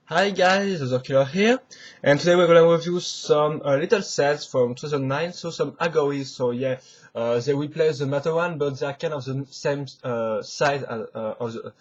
Hi guys, the Killer here, and today we're gonna review some little sets from 2009, so some Agori. So yeah, they replace the Matter one, but they're kind of the same size of the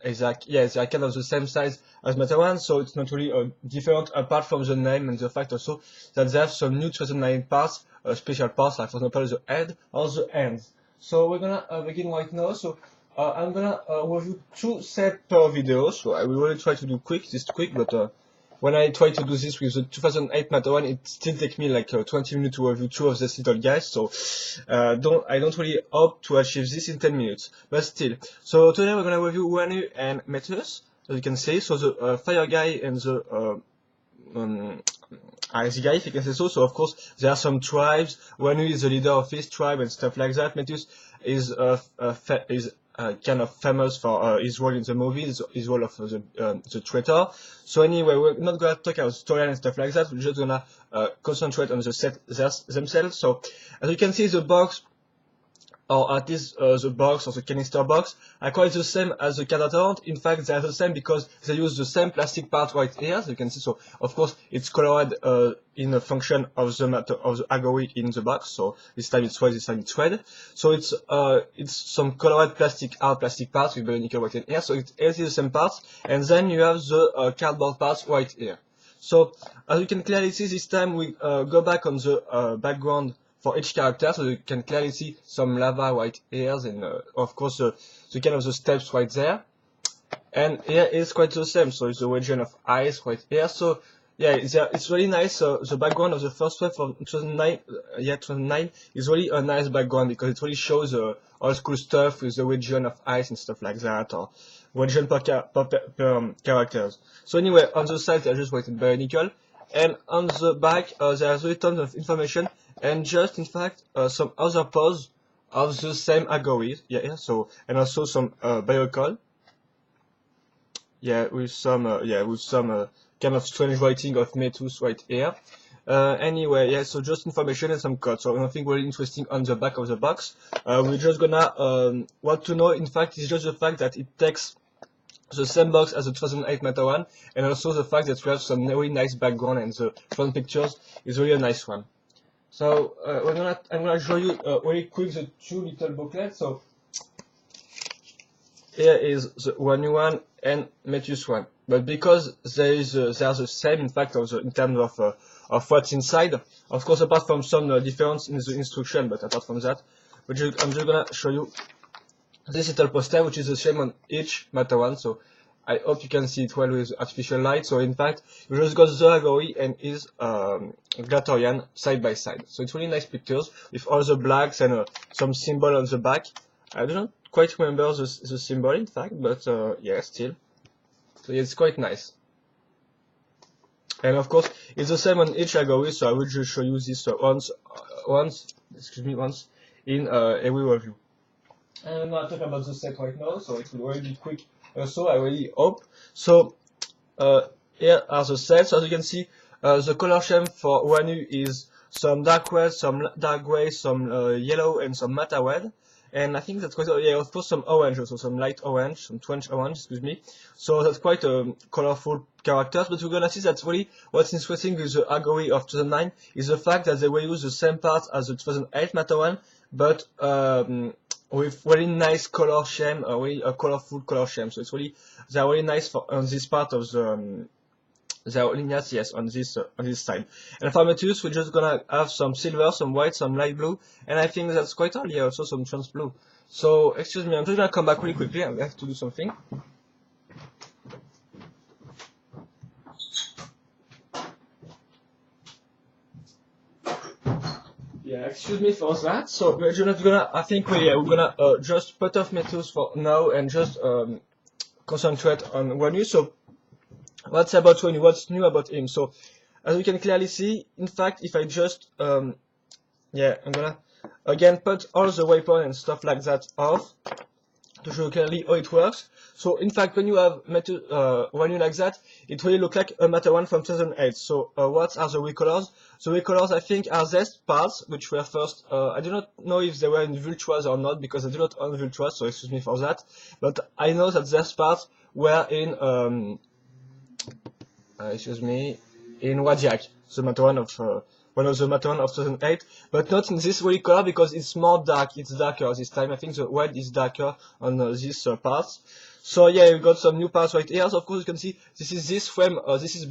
exact. Yeah, they're kind of the same size as Matter one, so it's not really different apart from the name and the fact also that they have some new 2009 parts, special parts, like for example the head or the hands. So we're gonna begin right now. So I'm gonna review two sets per video, so I will really try to do quick, but when I try to do this with the 2008 Matter one, it still takes me like 20 minutes to review two of these little guys, so I don't really hope to achieve this in 10 minutes, but still. So today we're gonna review Raanu and Metus, as you can see, so the fire guy and the ice guy, if you can say so. So of course there are some tribes. Raanu is the leader of his tribe and stuff like that. Metus is kind of famous for his role in the movie, his role of the traitor. So anyway, we're not gonna talk about storyline and stuff like that. We're just gonna concentrate on the set themselves. So as you can see, the box, or at least the box or the canister box, are quite the same as the card. In fact, they are the same because they use the same plastic part right here, as you can see. So of course it's colored in a function of the matter of the Agori in the box. So this time it's white, this time it's red. So it's some colored plastic parts with Bionicle right in here. So it is the same parts, and then you have the cardboard parts right here. So as you can clearly see, this time we go back on the background for each character, so you can clearly see some lava right here, and of course the kind of the steps right there. And here is quite the same, so it's the region of ice right here. So yeah, it's really nice. The background of the first one from 2009, 2009 is really a nice background because it really shows old school stuff with the region of ice and stuff like that, or region per characters. So anyway, on the side I just waited Bionicle, and on the back there's really tons of information, and just in fact some other pose of the same Agori. Yeah, so and also some Bionicle. Yeah, with some kind of strange writing of Metus right here. Anyway, yeah, so just information and some code. So nothing really interesting on the back of the box. We're just gonna what to know. In fact, is just the fact that it takes the same box as the 2008 Matter one, and also the fact that we have some really nice background and the front pictures is really a nice one. So I'm gonna show you really quick the two little booklets. So here is the Raanu one and Metus one, but because they are the same, in fact, in terms of what's inside. Of course, apart from some difference in the instruction, but apart from that, I'm just gonna show you this little poster, which is the same on each Matter one. So I hope you can see it well with artificial light. So in fact, you just got the Agori and his Glatorian side by side. So it's really nice pictures with all the blacks and some symbol on the back. I don't quite remember the symbol, in fact, but yeah, still. So yeah, it's quite nice. And of course, it's the same on each Agori, so I will just show you this once in every review. And I'm gonna talk about the set right now, so it will really be quick. So I really hope. So here are the sets. So as you can see, the color scheme for Raanu is some dark red, some dark gray, some yellow, and some matte red. And I think that's quite, yeah, of course some orange also, some light orange, some twinge orange, excuse me. So that's quite colorful characters, but we're gonna see that really what's interesting with the Agori of 2009 is the fact that they will use the same parts as the 2008 Matter one, but with really nice color scheme, really a colorful color scheme. So it's really, they're really nice for on this part of the they are linears, yes, on this side. And for Metus, we're just gonna have some silver, some white, some light blue, and I think that's quite all. Yeah, also some trans blue. So excuse me, I'm just gonna come back really quickly. I have to do something. Yeah, excuse me for that. So we're just gonna, I think we're gonna just put off Metus for now and just concentrate on Raanu. So what's about Raanu? What's new about him? So as you can clearly see, in fact, if I just yeah, I'm gonna again put all the weapon and stuff like that off to show clearly how it works. So in fact, when you have Raanu like that, it really looks like a Matter one from 2008. So what are the recolors? The recolors, I think, are these parts, which were first, I do not know if they were in Vultras or not, because I do not own Vultras, so excuse me for that. But I know that these parts were in excuse me, in Wadiak, the Matawan of one of the Matawan of 2008, but not in this really color because it's more dark. It's darker this time. I think the red is darker on this parts. So yeah, we got some new parts right here. So of course you can see this frame. This is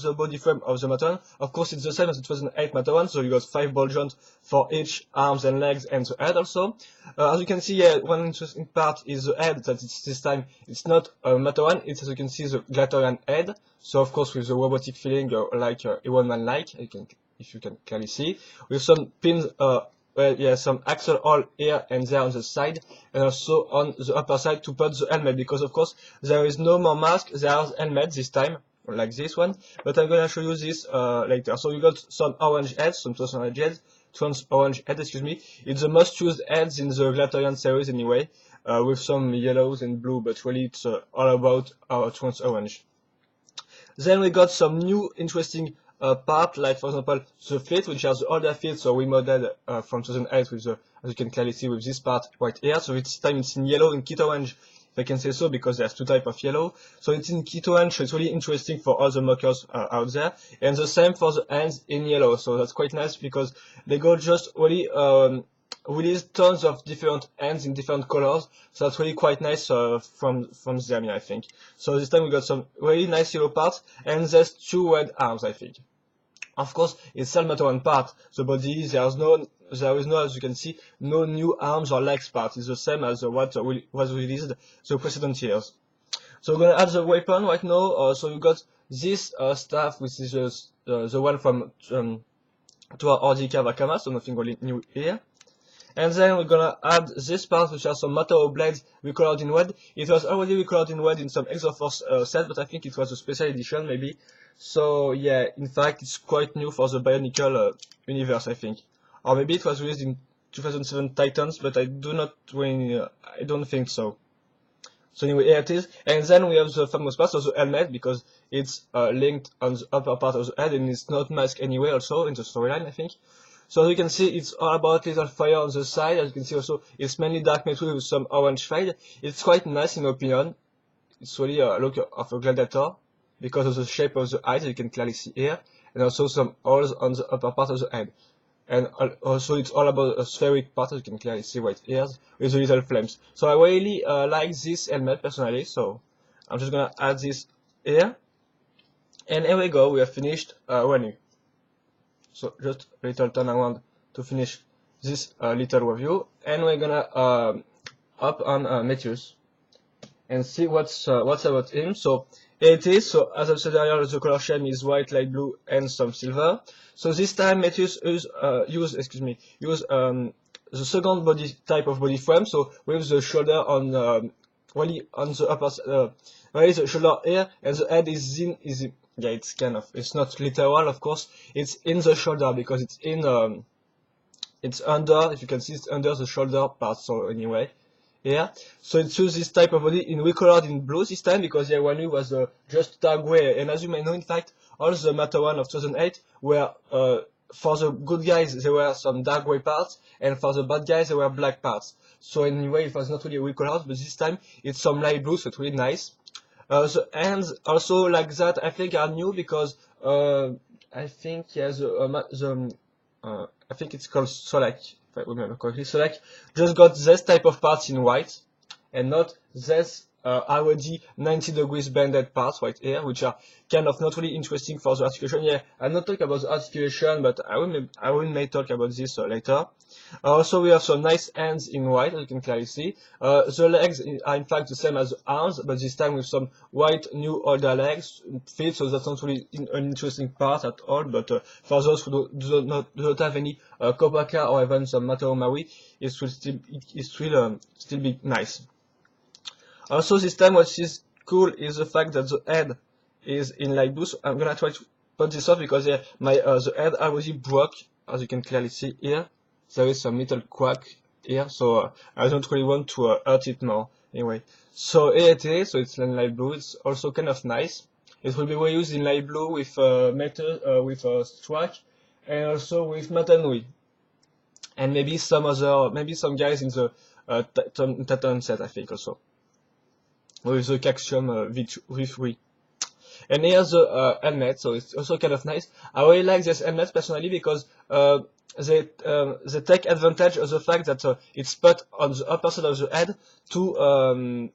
the body frame of the Matawan. Of course it's the same as the 2008 Matawan. So you got 5 ball joints for each arms and legs and the head also. As you can see, yeah, one interesting part is the head. That this time it's not a Matawan. It's, as you can see, the Glatorian head. So of course with the robotic feeling, like a one man like. If you can clearly see, with some pins. Well, yeah, some axle hole here and there on the side, and also on the upper side to put the helmet, because of course there is no more mask, there's helmet this time, like this one, but I'm gonna show you this later. So we got some orange heads, some orange heads, orange head, excuse me. It's the most used heads in the Glatorian series anyway, with some yellows and blue, but really it's all about our trans orange. Then we got some new interesting part, like for example the feet, which are the older feet, so we modeled from 2008 with the, as you can clearly see, with this part right here. So this time it's in yellow, in kit orange, if I can say so, because there's 2 types of yellow. So it's in kit orange, so it's really interesting for all the mockers out there. And the same for the hands in yellow, so that's quite nice because they go just really release tons of different hands in different colors, so that's really quite nice from them, I think. So this time we got some really nice yellow parts, and there's 2 red arms, I think. Of course, it's Matawan part. The body, there is no, as you can see, no new arms or legs part. It's the same as what was released the precedent years. So we're gonna add the weapon right now. So you got this staff, which is the one from to our RDK Vakama, so nothing really new here. And then we're gonna add this part, which are some Matao blades recolored in red. It was already recolored in red in some Exoforce set, but I think it was a special edition maybe. So yeah, in fact it's quite new for the Bionicle universe, I think. Or maybe it was released in 2007 Titans, but I do not really, I don't think so. So anyway, here it is. And then we have the famous part of the helmet, because it's linked on the upper part of the head, and it's not masked anyway also in the storyline, I think. So as you can see, it's all about little fire on the side. As you can see also, it's mainly dark metal with some orange fade. It's quite nice in my opinion. It's really a look of a gladiator, because of the shape of the eyes, you can clearly see here, and also some holes on the upper part of the head. And also it's all about a spheric part, as you can clearly see right here, with the little flames. So I really like this helmet personally, so I'm just gonna add this here. And here we go, we have finished Raanu. So just a little turn around to finish this little review, and we're gonna up on Metus and see what's about him. So here it is. So as I said earlier, the color scheme is white, light blue, and some silver. So this time Metus use the second body type of body frame. So with the shoulder on really on the upper really the shoulder here, and the head is in yeah, it's kind of, it's not literal, of course. It's in the shoulder because it's in it's under, if you can see, it's under the shoulder part. So anyway, yeah. So it chooses this type of body in recolored in blue this time, because the Raanu was just dark gray. And as you may know, in fact, all the Matawan of 2008 were for the good guys there were some dark gray parts, and for the bad guys there were black parts. So anyway, it was not really recolored, but this time it's some light blue, so it's really nice. The hands also like that, I think, are new, because I think, yeah, I think it's called Solak, if I remember correctly. Solak just got this type of parts in white, and not this already 90 degrees bended parts right here, which are kind of not really interesting for the articulation. Yeah, I'll not talk about the articulation, but I will may talk about this later. Also, we have some nice hands in white, as you can clearly see. The legs are in fact the same as the arms, but this time with some white new older legs, feet, so that's not really an interesting part at all. But for those who do not have any Kopaka or even some Matao Maui, it will still be nice. Also, this time what is cool is the fact that the head is in light blue. So I'm gonna try to put this off, because yeah, the head already broke, as you can clearly see here. There is some little crack here, so I don't really want to hurt it more. Anyway, so here it is. So it's in light blue. It's also kind of nice. It will be reused in light blue with metal, with Strike, and also with Matanui, and maybe some guys in the Titan set, I think, also with the Caxium V3. And here's the helmet, so it's also kind of nice. I really like this helmet personally because they take advantage of the fact that it's put on the upper side of the head to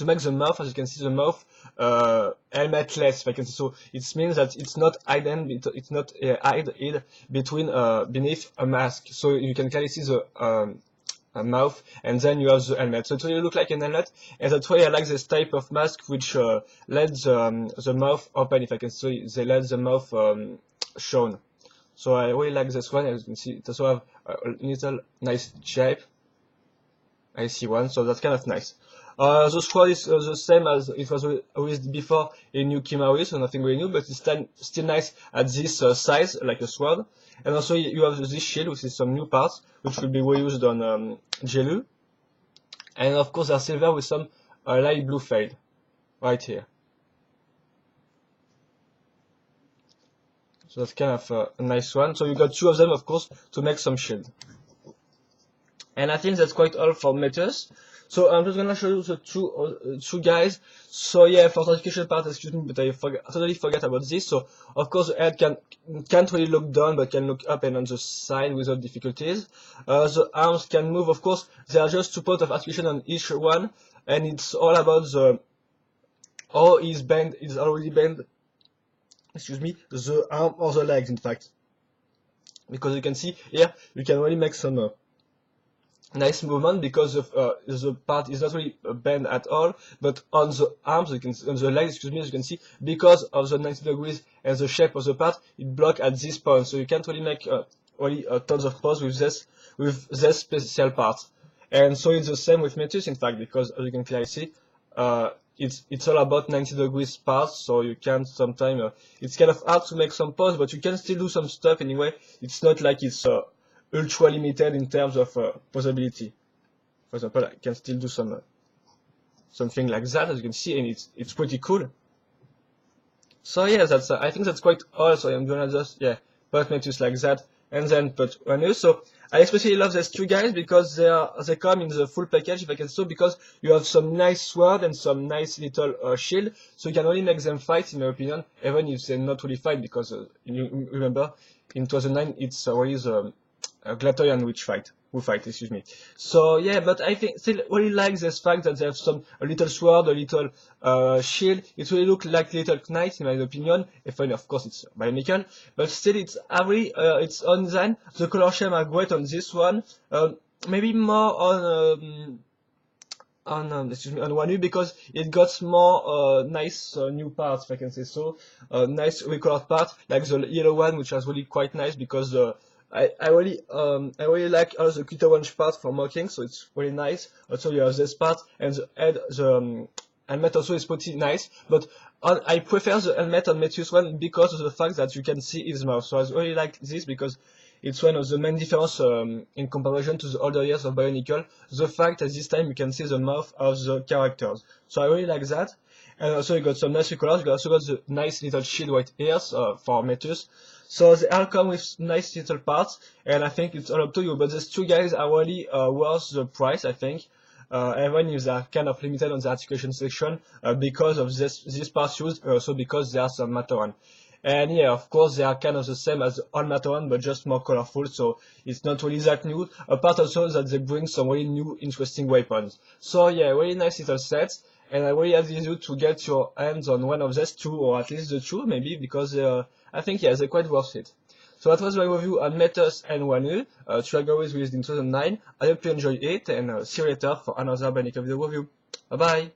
make the mouth, as you can see, the mouth helmetless, if I can say so. It means that it's not hidden, it's not hid between beneath a mask, so you can clearly see the mouth, and then you have the helmet. So it really looks like an helmet, and that's why I like this type of mask, which lets the mouth open, if I can say. They let the mouth shown. So I really like this one. As you can see, it also have a little nice shape. I see one, so that's kind of nice. The sword is the same as it was with before in New Kimari, so nothing really new, but it's still nice at this size, like a sword. And also you have this shield, which is some new parts, which will be reused on Jelu. And of course they're silver with some light blue fade, right here. So that's kind of a nice one. So you got two of them, of course, to make some shield. And I think that's quite all for Metus. So I'm just gonna show you the two guys. So yeah, for the education part, excuse me, but I totally forgot about this. So of course the head can't really look down, but can look up and on the side without difficulties. The arms can move, of course. There are just 2 points of articulation on each one, and it's all about the how is already bent. Excuse me, the arm or the legs, in fact, because you can see here you can really make some nice movement because of the part is not really bent at all, but on the arms, on the legs, excuse me, as you can see, because of the 90 degrees and the shape of the part, it blocks at this point, so you can't really make really tons of pose with this special part. And so it's the same with Metus, in fact, because as you can clearly see, it's all about 90 degrees parts, so you can sometimes it's kind of hard to make some pose, but you can still do some stuff anyway. It's not like it's ultra limited in terms of possibility. For example, I can still do something like that, as you can see, and it's pretty cool. So yeah, that's I think that's quite all. So I'm gonna just put Metus like that, and then put Raanu. So I especially love these 2 guys because they come in the full package, if I can say so, because you have some nice sword and some nice little shield, so you can only make them fight, in my opinion, even if they not really fight, because you remember in 2009 it's already the Glatorian who fight, excuse me. So yeah, but I think still really like this fact that they have a little sword, a little shield. It really looks like little knight, in my opinion. Even of course it's Bionicle, but still it's really its own design. The color scheme are great on this one. Maybe more on Raanu, because it got more nice new parts, if I can say so. Nice recolored part, like the yellow one, which was really quite nice because I really like all the glitter orange part for mocking, so it's really nice. Also you have this part, and the head, the helmet also is pretty nice, but I prefer the helmet on Metus one because of the fact that you can see his mouth. So I really like this because it's one of the main difference in comparison to the older years of Bionicle, the fact that this time you can see the mouth of the characters. So I really like that. And also you got some nice colors. You also got the nice little shield white ears for Metus. So they all come with nice little parts, and I think it's all up to you. But these 2 guys are really worth the price, I think. Even if they are kind of limited on the articulation section because of this parts used, also because there are some matte one. And yeah, of course they are kind of the same as the all matte one, but just more colorful. So it's not really that new. Apart also that they bring some really new, interesting weapons. So yeah, really nice little sets. And I really advise you to get your hands on one of these 2, or at least the 2 maybe, because I think they're quite worth it. So that was my review on Metus and Raanu, 2 algorithms released in 2009. I hope you enjoyed it, and see you later for another Bionicle video review. Bye bye!